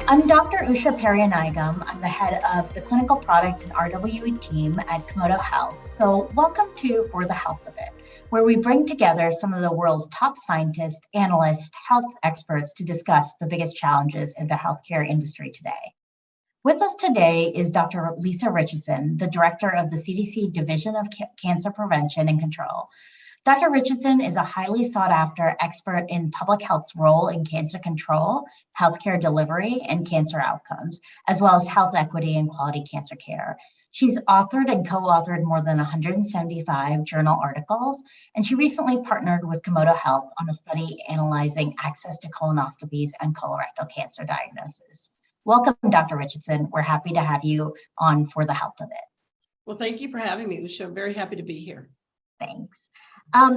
I'm Dr. Usha Periyanayagam. I'm the head of the clinical product and RWE team at Komodo Health. So welcome to For the Health of It, where we bring together some of the world's top scientists, analysts, health experts to discuss the biggest challenges in the healthcare industry today. With us today is Dr. Lisa Richardson, the director of the CDC Division of Cancer Prevention and Control. Dr. Richardson is a highly sought after expert in public health's role in cancer control, healthcare delivery, and cancer outcomes, as well as health equity and quality cancer care. She's authored and co-authored more than 175 journal articles, and she recently partnered with Komodo Health on a study analyzing access to colonoscopies and colorectal cancer diagnosis. Welcome, Dr. Richardson. We're happy to have you on For the Health of It. Well, thank you for having me, Usha. I'm very happy to be here. Thanks.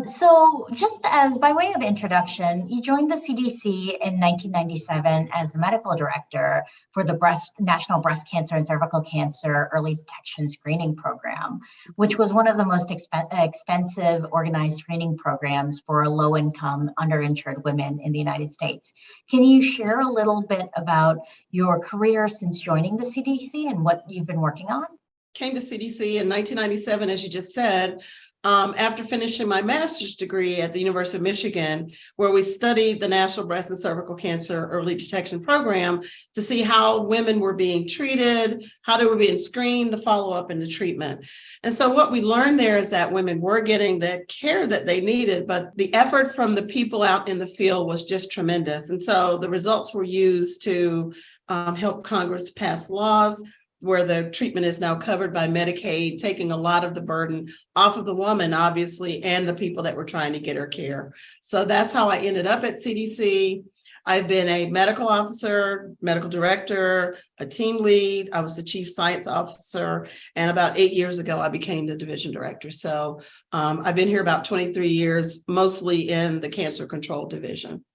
So just as by way of introduction, you joined the CDC in 1997 as the medical director for the National Breast Cancer and Cervical Cancer Early Detection Screening Program, which was one of the most extensive organized screening programs for low-income, underinsured women in the United States. Can you share a little bit about your career since joining the CDC and what you've been working on? Came to CDC in 1997, as you just said, after finishing my master's degree at the University of Michigan, where we studied the National Breast and Cervical Cancer Early Detection Program to see how women were being treated, how they were being screened, the follow-up and the treatment. And so what we learned there is that women were getting the care that they needed, but the effort from the people out in the field was just tremendous. And so the results were used to help Congress pass laws where the treatment is now covered by Medicaid, taking a lot of the burden off of the woman, obviously, and the people that were trying to get her care. So that's how I ended up at CDC. I've been a medical officer, medical director, a team lead. I was the chief science officer. And about 8 years ago, I became the division director. So I've been here about 23 years, mostly in the cancer control division.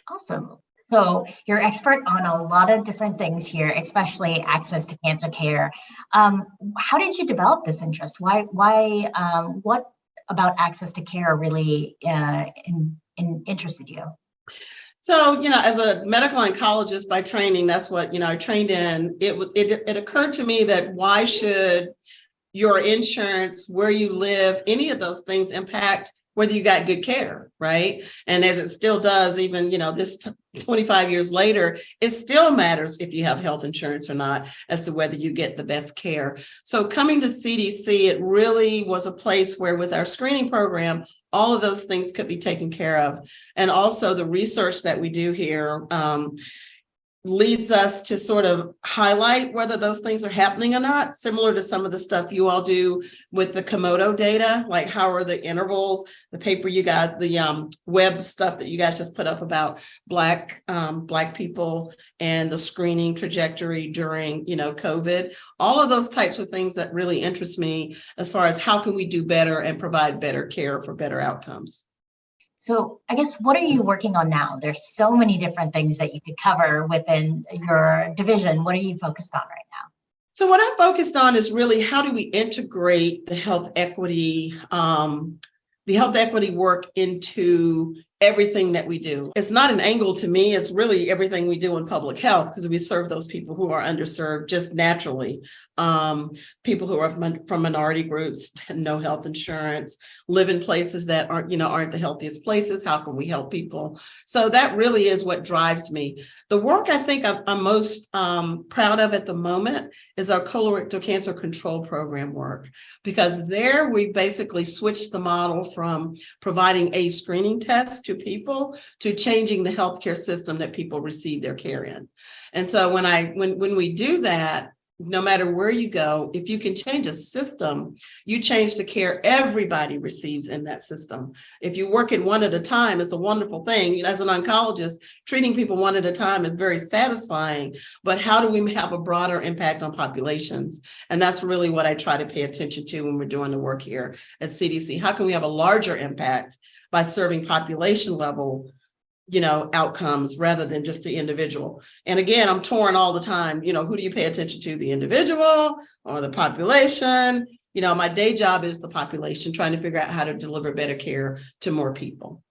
Awesome. So you're expert on a lot of different things here, especially access to cancer care. How did you develop this interest? What about access to care really interested you? So, as a medical oncologist by training, that's what, I trained in. It occurred to me that why should your insurance, where you live, any of those things impact whether you got good care, right? And as it still does, even, this 25 years later, it still matters if you have health insurance or not as to whether you get the best care. So coming to CDC, it really was a place where with our screening program, all of those things could be taken care of. And also the research that we do here leads us to sort of highlight whether those things are happening or not, similar to some of the stuff you all do with the Komodo data, like how are the intervals, the paper you guys, the web stuff that you guys just put up about Black people and the screening trajectory during, COVID, all of those types of things that really interest me as far as how can we do better and provide better care for better outcomes. So I guess, what are you working on now? There's so many different things that you could cover within your division. What are you focused on right now? So what I'm focused on is really how do we integrate the health equity work into everything that we do. It's not an angle to me. It's really everything we do in public health because we serve those people who are underserved just naturally. People who are from minority groups, no health insurance, live in places that aren't the healthiest places. How can we help people? So that really is what drives me. The work I think I'm most proud of at the moment is our colorectal cancer control program work, because there we basically switched the model from providing a screening test to people to changing the healthcare system that people receive their care in. And so when we do that, no matter where you go, if you can change a system, you change the care everybody receives in that system. If you work it one at a time, it's a wonderful thing. As an oncologist, treating people one at a time is very satisfying, but how do we have a broader impact on populations? And that's really what I try to pay attention to when we're doing the work here at CDC. How can we have a larger impact by serving population level outcomes rather than just the individual? And again, I'm torn all the time. Who do you pay attention to, the individual or the population? My day job is the population, trying to figure out how to deliver better care to more people.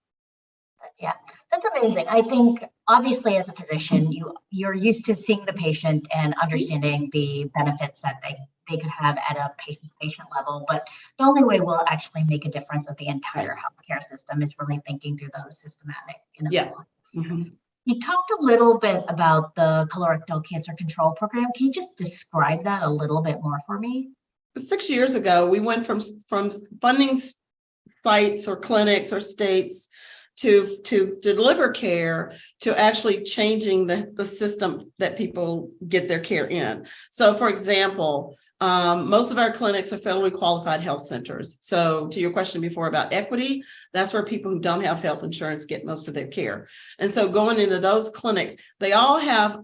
Yeah, That's amazing. I think obviously as a physician, you're used to seeing the patient and understanding the benefits that they could have at a patient level. But the only way we'll actually make a difference of the entire healthcare system is really thinking through those systematic inequalities. Mm-hmm. You talked a little bit about the colorectal cancer control program. Can you just describe that a little bit more for me? 6 years ago, we went from funding sites or clinics or states to deliver care to actually changing the system that people get their care in. So, for example, most of our clinics are federally qualified health centers. So to your question before about equity, that's where people who don't have health insurance get most of their care. And so going into those clinics, they all have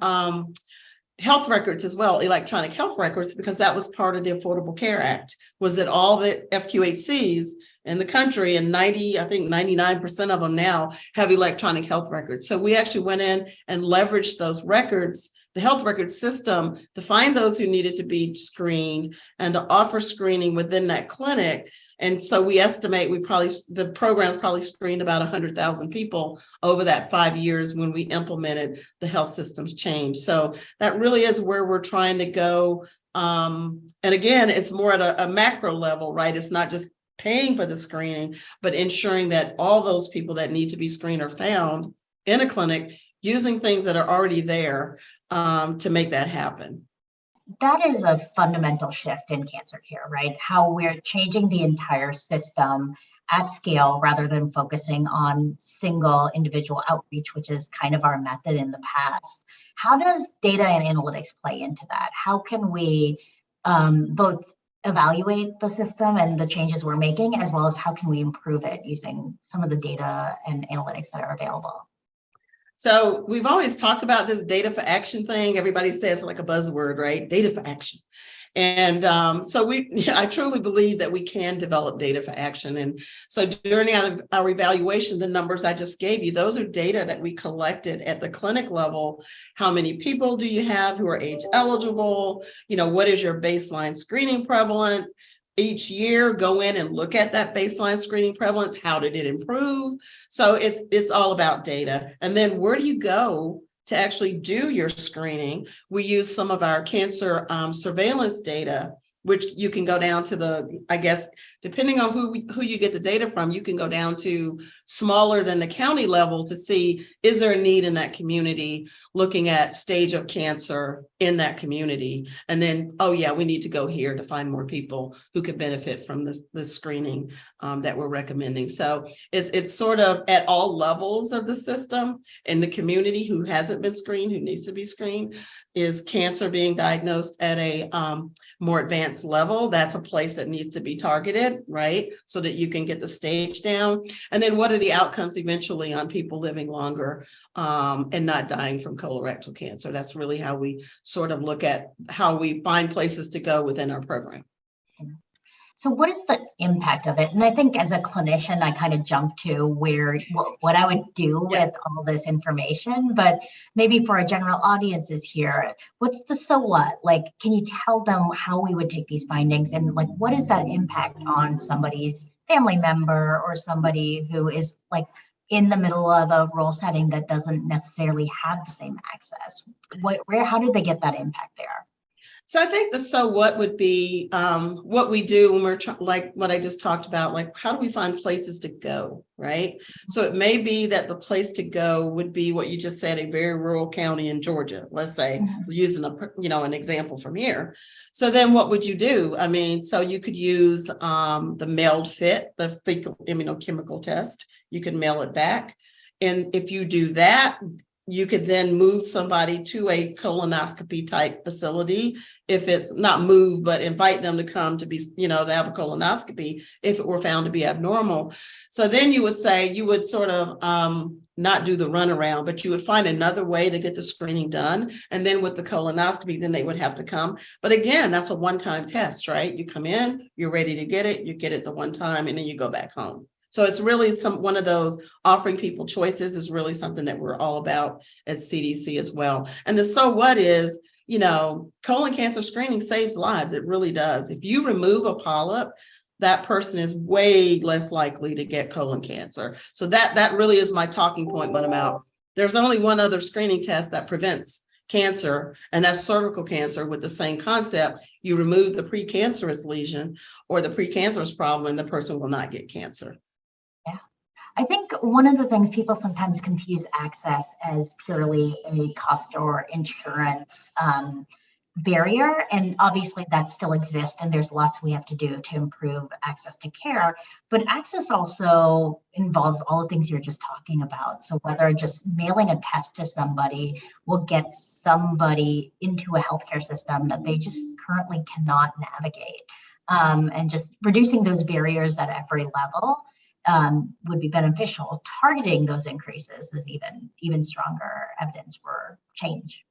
health records as well, electronic health records, because that was part of the Affordable Care Act, was that all the FQHCs in the country, and 99% of them now have electronic health records. So we actually went in and leveraged those records, the health record system, to find those who needed to be screened and to offer screening within that clinic. And so we estimate the program probably screened about 100,000 people over that 5 years when we implemented the health systems change. So that really is where we're trying to go. And again, it's more at a macro level, right? It's not just paying for the screening, but ensuring that all those people that need to be screened are found in a clinic using things that are already there to make that happen. That is a fundamental shift in cancer care, right? How we're changing the entire system at scale rather than focusing on single individual outreach, which is kind of our method in the past. How does data and analytics play into that? How can we both evaluate the system and the changes we're making, as well as how can we improve it using some of the data and analytics that are available? So we've always talked about this data for action thing. Everybody says like a buzzword, right? Data for action. And I truly believe that we can develop data for action. And so during our evaluation, the numbers I just gave you, those are data that we collected at the clinic level. How many people do you have who are age eligible? What is your baseline screening prevalence? Each year, go in and look at that baseline screening prevalence. How did it improve? So it's all about data. And then where do you go to actually do your screening? We use some of our cancer surveillance data, which you can go down to depending on who you get the data from, you can go down to smaller than the county level to see, is there a need in that community, looking at stage of cancer in that community. And then, we need to go here to find more people who could benefit from this screening that we're recommending. So it's sort of at all levels of the system. In the community who hasn't been screened, who needs to be screened, is cancer being diagnosed at a more advanced level? That's a place that needs to be targeted, right? So that you can get the stage down. And then what are the outcomes eventually on people living longer and not dying from colorectal cancer? That's really how we sort of look at how we find places to go within our program. So what is the impact of it? And I think as a clinician, I kind of jumped to what I would do with all this information, but maybe for our general audiences here, what's the so what? Like, can you tell them how we would take these findings and like, what is that impact on somebody's family member or somebody who is like in the middle of a rural setting that doesn't necessarily have the same access? How did they get that impact there? So I think the so what would be what we do when we're like what I just talked about, like how do we find places to go, right? So it may be that the place to go would be what you just said, a very rural county in Georgia, let's say, using an example from here. So then what would you do? I mean, so you could use the mailed FIT, the fecal immunochemical test. You could mail it back. And if you do that, you could then move somebody to a colonoscopy type facility. If it's not move, but invite them to come to be, to have a colonoscopy if it were found to be abnormal. So then you would sort of not do the runaround, but you would find another way to get the screening done. And then with the colonoscopy, then they would have to come. But again, that's a one-time test, right? You come in, you're ready to get it, you get it the one time, and then you go back home. So it's really one of those offering people choices is really something that we're all about at CDC as well. And the so what is, colon cancer screening saves lives. It really does. If you remove a polyp, that person is way less likely to get colon cancer. So that really is my talking point when I'm out. There's only one other screening test that prevents cancer, and that's cervical cancer with the same concept. You remove the precancerous lesion or the precancerous problem, and the person will not get cancer. Yeah. I think one of the things people sometimes confuse access as purely a cost or insurance barrier, and obviously that still exists, and there's lots we have to do to improve access to care, but access also involves all the things you're just talking about. So whether just mailing a test to somebody will get somebody into a healthcare system that they just currently cannot navigate, and just reducing those barriers at every level would be beneficial. Targeting those increases is even stronger evidence for change.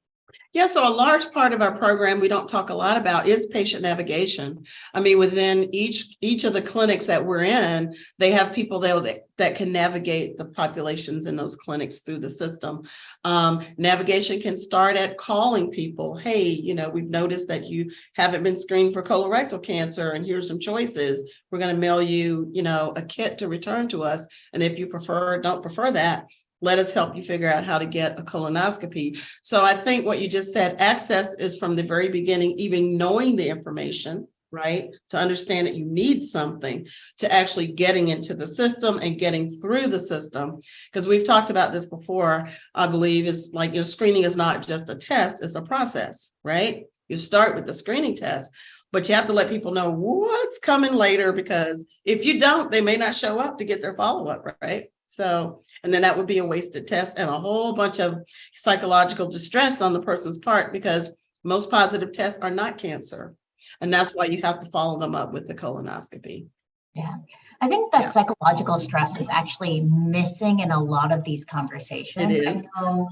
Yeah, so a large part of our program we don't talk a lot about is patient navigation. I mean, within each of the clinics that we're in, they have people there that can navigate the populations in those clinics through the system. Navigation can start at calling people. Hey, you know, we've noticed that you haven't been screened for colorectal cancer, and here's some choices. We're going to mail you, you know, a kit to return to us. And if you don't prefer that, let us help you figure out how to get a colonoscopy. So I think what you just said, access is from the very beginning, even knowing the information, right? To understand that you need something, to actually getting into the system and getting through the system. Because we've talked about this before, I believe, is like, you know, screening is not just a test, it's a process, right? You start with the screening test, but you have to let people know what's coming later, because if you don't, they may not show up to get their follow-up, right? So, and then that would be a wasted test and a whole bunch of psychological distress on the person's part, because most positive tests are not cancer. And that's why you have to follow them up with the colonoscopy. Yeah, I think that psychological stress is actually missing in a lot of these conversations. It I is. know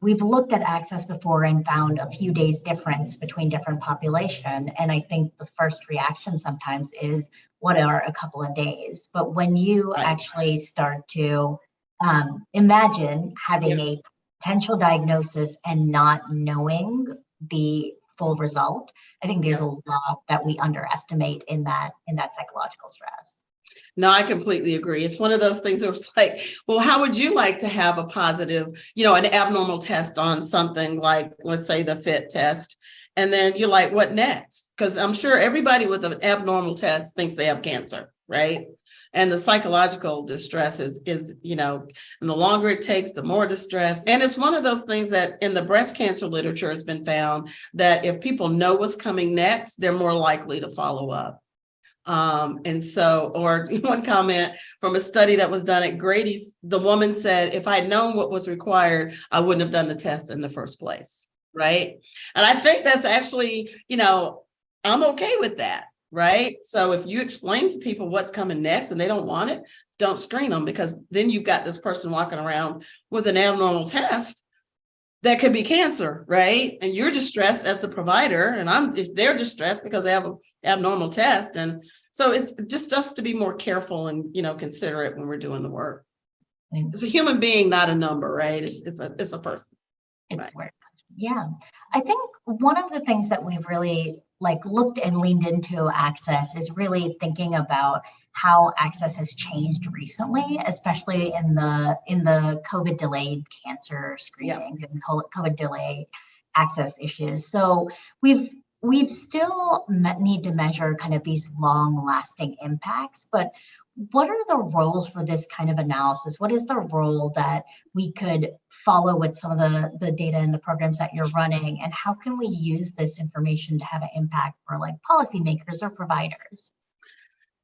we've looked at access before and found a few days difference between different population. And I think the first reaction sometimes is, what are a couple of days? But when you actually start to imagine having a potential diagnosis and not knowing the full result, I think there's a lot that we underestimate in that psychological stress. No, I completely agree. It's one of those things where it's like, well, how would you like to have a positive, you know, an abnormal test on something like, let's say, the FIT test? And then you're like, what next? Because I'm sure everybody with an abnormal test thinks they have cancer, right? And the psychological distress is, you know, and the longer it takes, the more distress. And it's one of those things that in the breast cancer literature has been found that if people know what's coming next, they're more likely to follow up. And so, or one comment from a study that was done at Grady's, the woman said, if I'd known what was required, I wouldn't have done the test in the first place. Right. And I think that's actually, you know, I'm okay with that. Right. So if you explain to people what's coming next and they don't want it, don't screen them, because then you've got this person walking around with an abnormal test that could be cancer. Right. And you're distressed as the provider, and they're distressed because they have an abnormal test. And so it's just us to be more careful and, you know, considerate when we're doing the work. It's a human being, not a number. Right. It's a person. It's where it comes from. Yeah. I think one of the things that we've really looked and leaned into access is really thinking about how access has changed recently, especially in the COVID delayed cancer screenings and COVID delayed access issues. So we've still need to measure kind of these long lasting impacts, but what are the roles for this kind of analysis? What is the role that we could follow with some of the data and the programs that you're running? And how can we use this information to have an impact for policymakers or providers?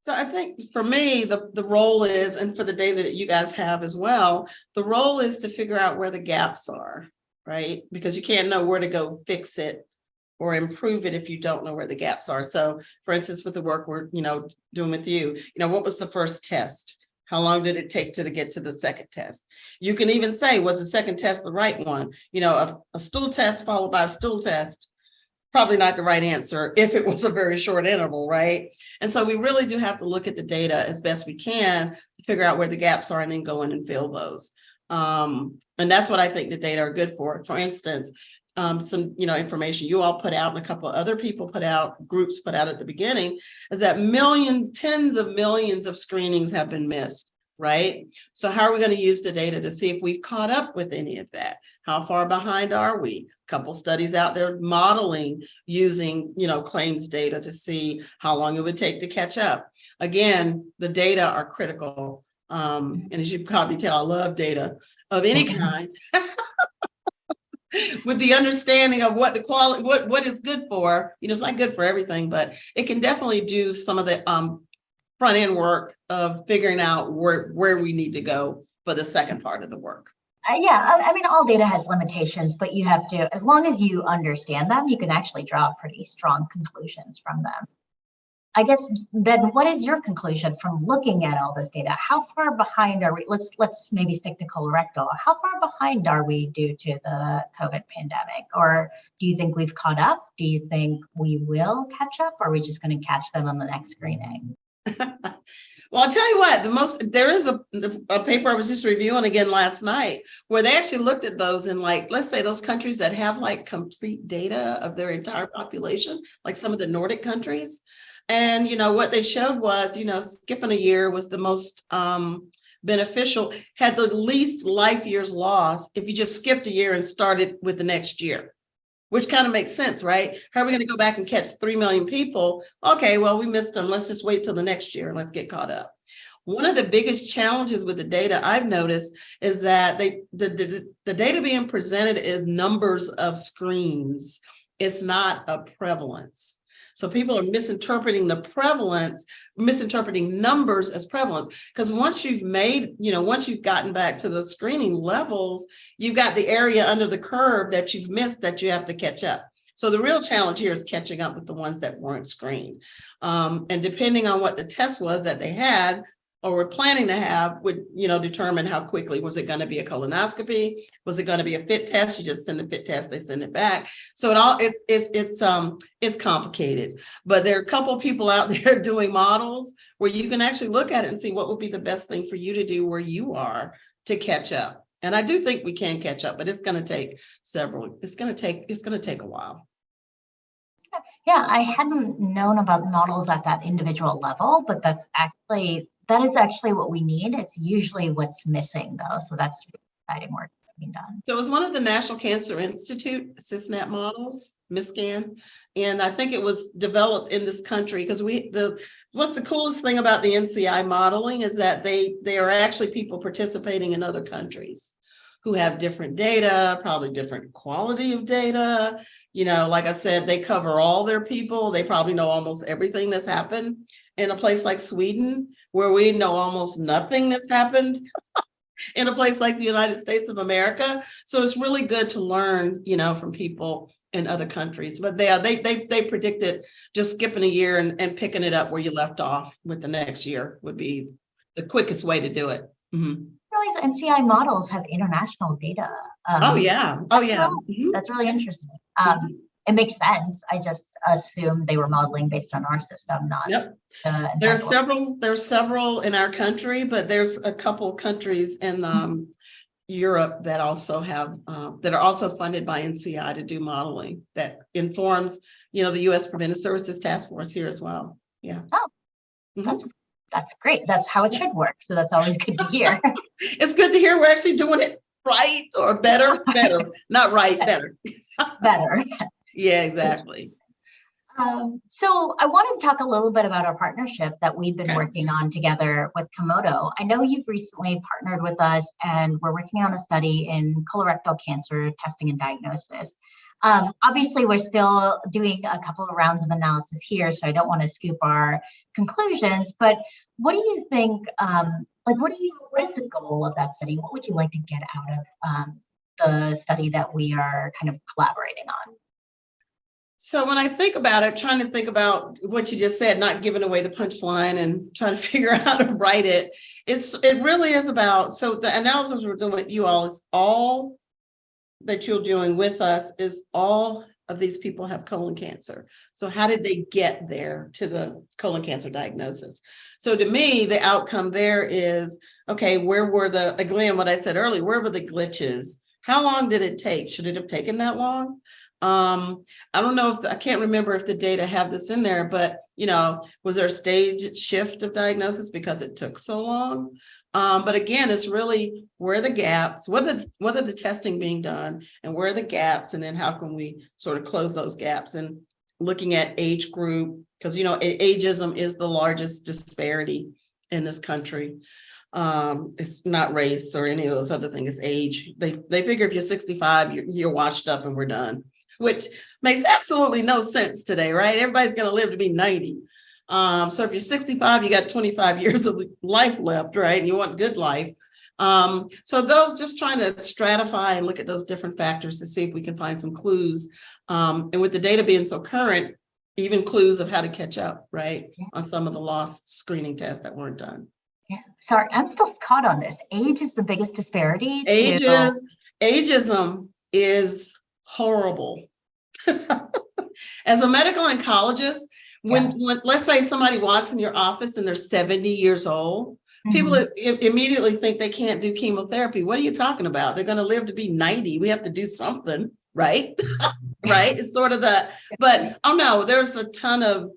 So I think for me, the role is, and for the data that you guys have as well, the role is to figure out where the gaps are, right? Because you can't know where to go fix it or improve it if you don't know where the gaps are. So for instance, with the work we're, doing with you, what was the first test? How long did it take to get to the second test? You can even say, was the second test the right one? A stool test followed by a stool test, probably not the right answer if it was a very short interval, right? And so we really do have to look at the data as best we can to figure out where the gaps are and then go in and fill those. And that's what I think the data are good for. For instance, some, information you all put out and a couple of other people put out, groups put out at the beginning, is that millions, tens of millions of screenings have been missed, right? So how are we going to use the data to see if we've caught up with any of that? How far behind are we? A couple studies out there modeling using, claims data to see how long it would take to catch up. Again, the data are critical. And as you can probably tell, I love data of any kind. With the understanding of what the quality, what is good for, it's not good for everything, but it can definitely do some of the front end work of figuring out where we need to go for the second part of the work. Yeah, I mean, all data has limitations, but you have to, as long as you understand them, you can actually draw pretty strong conclusions from them. I guess then what is your conclusion from looking at all this data? How far behind are we? Let's maybe stick to colorectal. How far behind are we due to the COVID pandemic? Or do you think we've caught up? Do you think we will catch up? Or are we just going to catch them on the next screening? Well, I'll tell you what, there is a paper I was just reviewing again last night where they actually looked at those in, like, let's say those countries that have like complete data of their entire population, like some of the Nordic countries. And, what they showed was, skipping a year was the most beneficial, had the least life years lost if you just skipped a year and started with the next year, which kind of makes sense, right? How are we going to go back and catch 3 million people? Okay, well, we missed them. Let's just wait till the next year and let's get caught up. One of the biggest challenges with the data I've noticed is that the data being presented is numbers of screens. It's not a prevalence. So people are misinterpreting the prevalence, misinterpreting numbers as prevalence. Because once you've gotten back to the screening levels, you've got the area under the curve that you've missed that you have to catch up. So the real challenge here is catching up with the ones that weren't screened. And depending on what the test was that they had or were planning to have would, determine how quickly. Was it going to be a colonoscopy? Was it going to be a fit test? You just send a fit test, they send it back. So it's complicated. But there are a couple of people out there doing models where you can actually look at it and see what would be the best thing for you to do where you are to catch up. And I do think we can catch up, but it's going to take it's going to take a while. Yeah, I hadn't known about models at that individual level, but that is actually what we need. It's usually what's missing, though. So that's really exciting work being done. So it was one of the National Cancer Institute CISNAP models, MISCAN, and I think it was developed in this country because what's the coolest thing about the NCI modeling is that they are actually people participating in other countries who have different data, probably different quality of data. Like I said, they cover all their people. They probably know almost everything that's happened in a place like Sweden, where we know almost nothing that's happened in a place like the United States of America. So it's really good to learn, from people in other countries. But they predicted just skipping a year and picking it up where you left off with the next year would be the quickest way to do it. Mm-hmm. NCI models have international data. Oh yeah. Mm-hmm. That's really interesting. It makes sense. I just assumed they were modeling based on our system, not. Yep. There's several in our country, but there's a couple countries in Europe that also have that are also funded by NCI to do modeling that informs, the U.S. Preventive Services Task Force here as well. Yeah. Oh, that's great. That's how it should work. So that's always good to hear. It's good to hear we're actually doing it right or better, not right, better. Better. Yeah, exactly. So I wanted to talk a little bit about our partnership that we've been working on together with Komodo. I know you've recently partnered with us and we're working on a study in colorectal cancer testing and diagnosis. Obviously, we're still doing a couple of rounds of analysis here, so I don't want to scoop our conclusions, but what do you think, what is the goal of that study? What would you like to get out of the study that we are kind of collaborating on? So when I think about it, trying to think about what you just said, not giving away the punchline and trying to figure out how to write it, it really is about, so the analysis we're doing with you all is all that you're doing with us is all of these people have colon cancer. So how did they get there to the colon cancer diagnosis? So to me, the outcome there is, okay, where were again, what I said earlier, where were the glitches? How long did it take? Should it have taken that long? I don't know I can't remember if the data have this in there, but was there a stage shift of diagnosis because it took so long? But again, it's really where are the gaps, what are the testing being done, and where are the gaps, and then how can we sort of close those gaps? And looking at age group, because ageism is the largest disparity in this country. It's not race or any of those other things, it's age. They figure if you're 65, you're washed up and we're done, which makes absolutely no sense today, right? Everybody's going to live to be 90. So if you're 65, you got 25 years of life left, right? And you want good life. So those, just trying to stratify and look at those different factors to see if we can find some clues. And with the data being so current, even clues of how to catch up, right? On some of the lost screening tests that weren't done. Yeah, sorry, I'm still caught on this. Age is the biggest disparity. Ageism is horrible. As a medical oncologist, when let's say somebody walks in your office and they're 70 years old, people immediately think they can't do chemotherapy. What are you talking about? They're going to live to be 90. We have to do something, right? Right? It's sort of that. But oh no, there's a ton of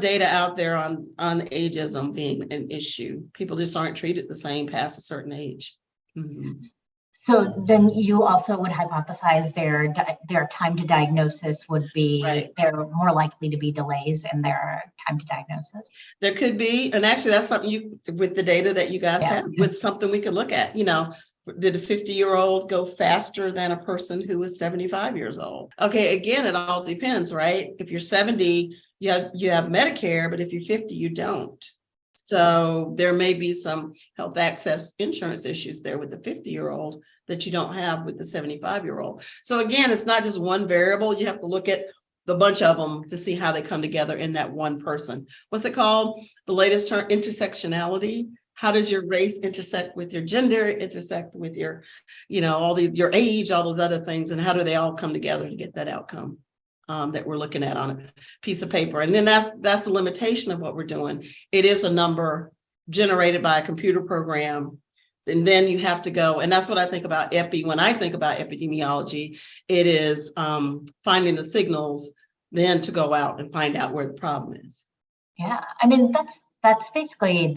data out there on ageism being an issue. People just aren't treated the same past a certain age. So then you also would hypothesize their time to diagnosis would be, they're more likely to be delays in their time to diagnosis. There could be, and actually that's something with the data that you guys have, with something we could look at. Did a 50-year-old go faster than a person who was 75 years old? Okay, again, it all depends, right? If you're 70, you have Medicare, but if you're 50, you don't. So there may be some health access insurance issues there with the 50-year-old that you don't have with the 75-year-old. So again, it's not just one variable. You have to look at the bunch of them to see how they come together in that one person. What's it called? The latest term, intersectionality. How does your race intersect with your gender, intersect with your, your age, all those other things, and how do they all come together to get that outcome that we're looking at on a piece of paper? And then that's the limitation of what we're doing. It is a number generated by a computer program, and then you have to go, and that's what I think about epi. When I think about epidemiology, it is finding the signals, then to go out and find out where the problem is. Yeah, I mean, that's basically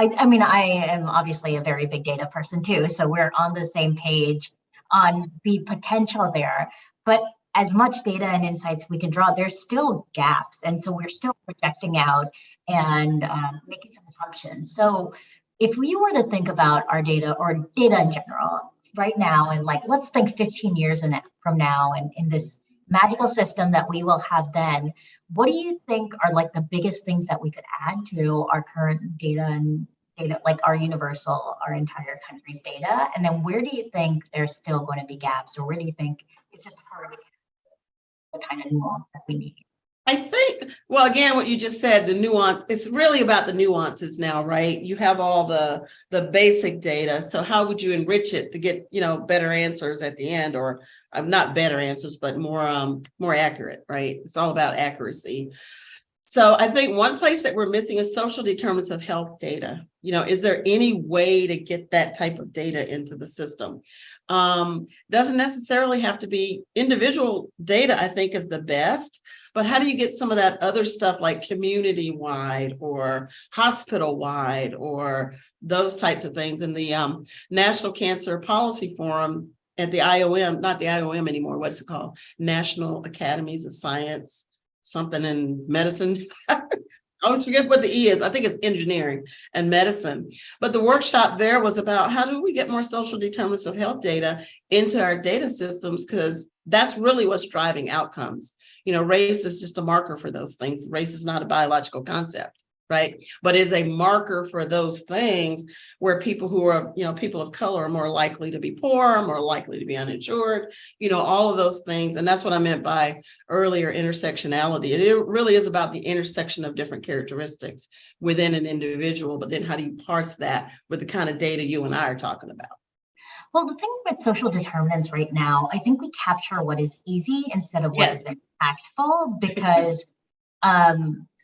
I am obviously a very big data person too, so we're on the same page on the potential there. But as much data and insights we can draw, there's still gaps. And so we're still projecting out and making some assumptions. So if we were to think about our data or data in general right now, and let's think 15 years from now and in this magical system that we will have then, what do you think are the biggest things that we could add to our current data, like our entire country's data? And then where do you think there's still going to be gaps, or where do you think it's just hard to get the kind of nuance that we need? I think, well, again, what you just said, the nuance, it's really about the nuances now, right? You have all the basic data. So how would you enrich it to get, better answers at the end, or not better answers, but more accurate, right? It's all about accuracy. So I think one place that we're missing is social determinants of health data. Is there any way to get that type of data into the system? Doesn't necessarily have to be individual data, I think, is the best. But how do you get some of that other stuff like community-wide or hospital-wide or those types of things? In the National Cancer Policy Forum at the IOM, not the IOM anymore, what's it called? National Academies of Science, something in medicine. I always forget what the E is. I think it's engineering and medicine. But the workshop there was about how do we get more social determinants of health data into our data systems, because that's really what's driving outcomes. Race is just a marker for those things. Race is not a biological concept, right? But is a marker for those things where people who are, people of color are more likely to be poor, more likely to be uninsured, all of those things. And that's what I meant by earlier intersectionality. It really is about the intersection of different characteristics within an individual, but then how do you parse that with the kind of data you and I are talking about? Well, the thing with social determinants right now, I think we capture what is easy instead of what is impactful, because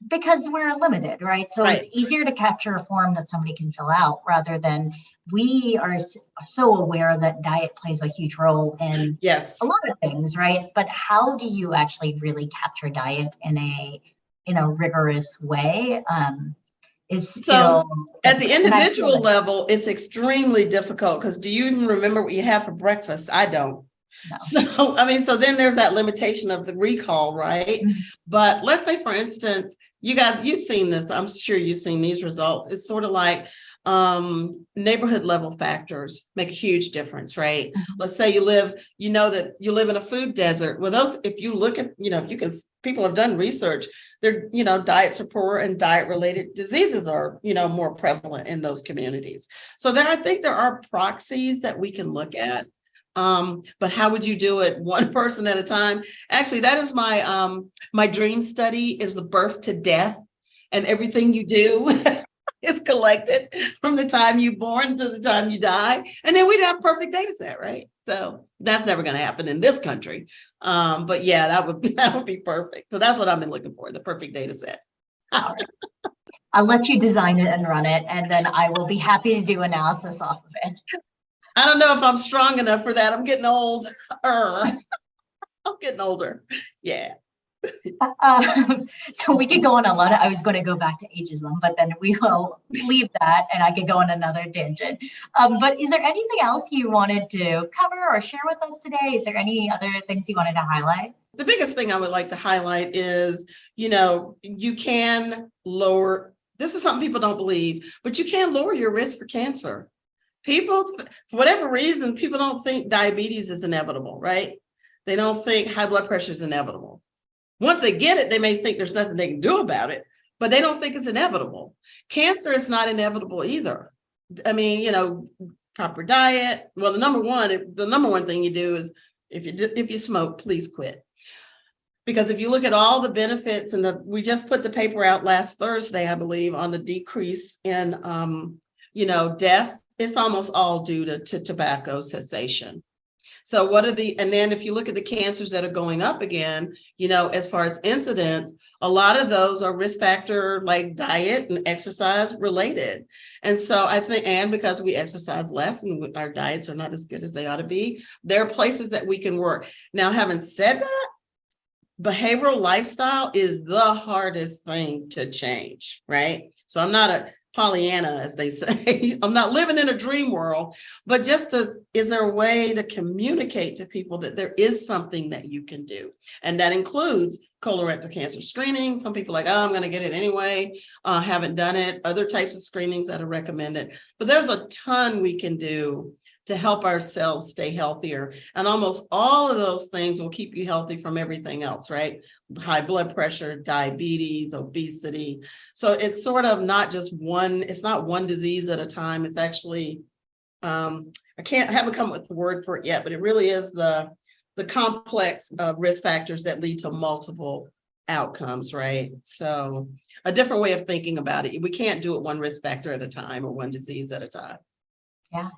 because we're limited, right? So Right. it's easier to capture a form that somebody can fill out rather than we are so aware that diet plays a huge role in Yes. a lot of things, right? But how do you actually really capture diet in a rigorous way? Is So still at the difficult. And I feel individual like, level, it's extremely difficult because do you even remember what you had for breakfast? I don't. no. So, I mean, so then there's that limitation of the recall, right? Mhm. But let's say, for instance, you guys, you've seen this. I'm sure you've seen these results. It's sort of like neighborhood level factors make a huge difference, right? Mhm. Let's say you live, you know that you live in a food desert. Well, those, if you look at, if you can, people have done research, their, diets are poor and diet related diseases are, more prevalent in those communities. So there, I think there are proxies that we can look at. But how would you do it one person at a time? Actually, that is my dream study is the birth to death, and everything you do is collected from the time you're born to the time you die. And then we'd have a perfect data set, right? So that's never going to happen in this country. But yeah, that would be perfect. So that's what I've been looking for, the perfect data set. I'll let you design it and run it, and then I will be happy to do analysis off of it. I don't know if I'm strong enough for that. I'm getting old. I'm getting older. Yeah. So we could go on a lot of, I was going to go back to ageism, but then we will leave that and I could go on another tangent. But is there anything else you wanted to cover or share with us today? Is there any other things you wanted to highlight? The biggest thing I would like to highlight is, you can lower, this is something people don't believe, but you can lower your risk for cancer. People, for whatever reason, people don't think diabetes is inevitable, right? They don't think high blood pressure is inevitable. Once they get it, they may think there's nothing they can do about it, but they don't think it's inevitable. Cancer is not inevitable either. I mean, proper diet. Well, the number one thing you do is if you smoke, please quit. Because if you look at all the benefits, and we just put the paper out last Thursday, I believe, on the decrease in deaths, it's almost all due to tobacco cessation. So and then if you look at the cancers that are going up again, as far as incidence, a lot of those are risk factor like diet and exercise related. And so I think, and because we exercise less and our diets are not as good as they ought to be, there are places that we can work. Now, having said that, behavioral lifestyle is the hardest thing to change, right? So I'm not a Pollyanna, as they say. I'm not living in a dream world, but is there a way to communicate to people that there is something that you can do? And that includes colorectal cancer screening. Some people are like, oh, I'm going to get it anyway. Haven't done it. Other types of screenings that are recommended. But there's a ton we can do to help ourselves stay healthier. And almost all of those things will keep you healthy from everything else, right? High blood pressure, diabetes, obesity. So it's sort of not just it's not one disease at a time. It's actually, I haven't come up with the word for it yet, but it really is the complex risk factors that lead to multiple outcomes, right? So a different way of thinking about it. We can't do it one risk factor at a time or one disease at a time. Yeah.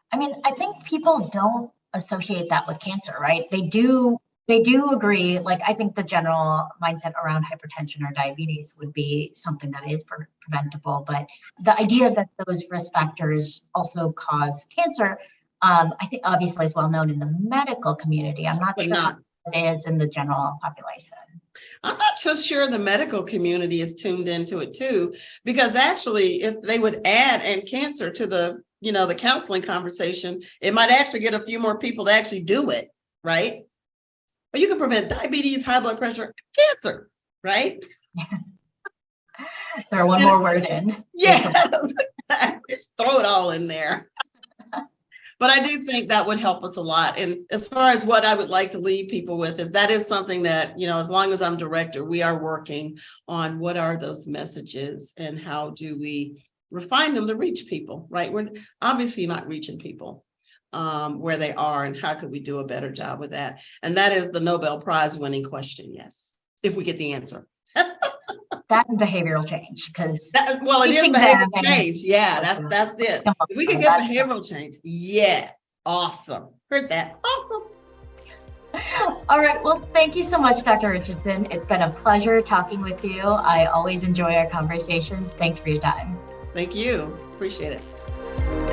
I mean, I think people don't associate that with cancer, right? They do agree. Like, I think the general mindset around hypertension or diabetes would be something that is preventable. But the idea that those risk factors also cause cancer, I think obviously is well known in the medical community. I'm not sure how it is in the general population. I'm not so sure the medical community is tuned into it too, because actually, if they would add and cancer to the counseling conversation, it might actually get a few more people to actually do it, right? But you can prevent diabetes, high blood pressure, cancer, right? Throw one more word in. Yes, exactly. Just throw it all in there. But I do think that would help us a lot. And as far as what I would like to leave people with is that is something that, as long as I'm director, we are working on what are those messages and how do we refine them to reach people, right? We're obviously not reaching people where they are, and how could we do a better job with that? And that is the Nobel Prize winning question, yes, if we get the answer. That and behavioral change, because it is behavioral change. Yeah, that's it. If we could get behavioral change, yes, awesome. Heard that? Awesome. All right. Well, thank you so much, Dr. Richardson. It's been a pleasure talking with you. I always enjoy our conversations. Thanks for your time. Thank you. Appreciate it.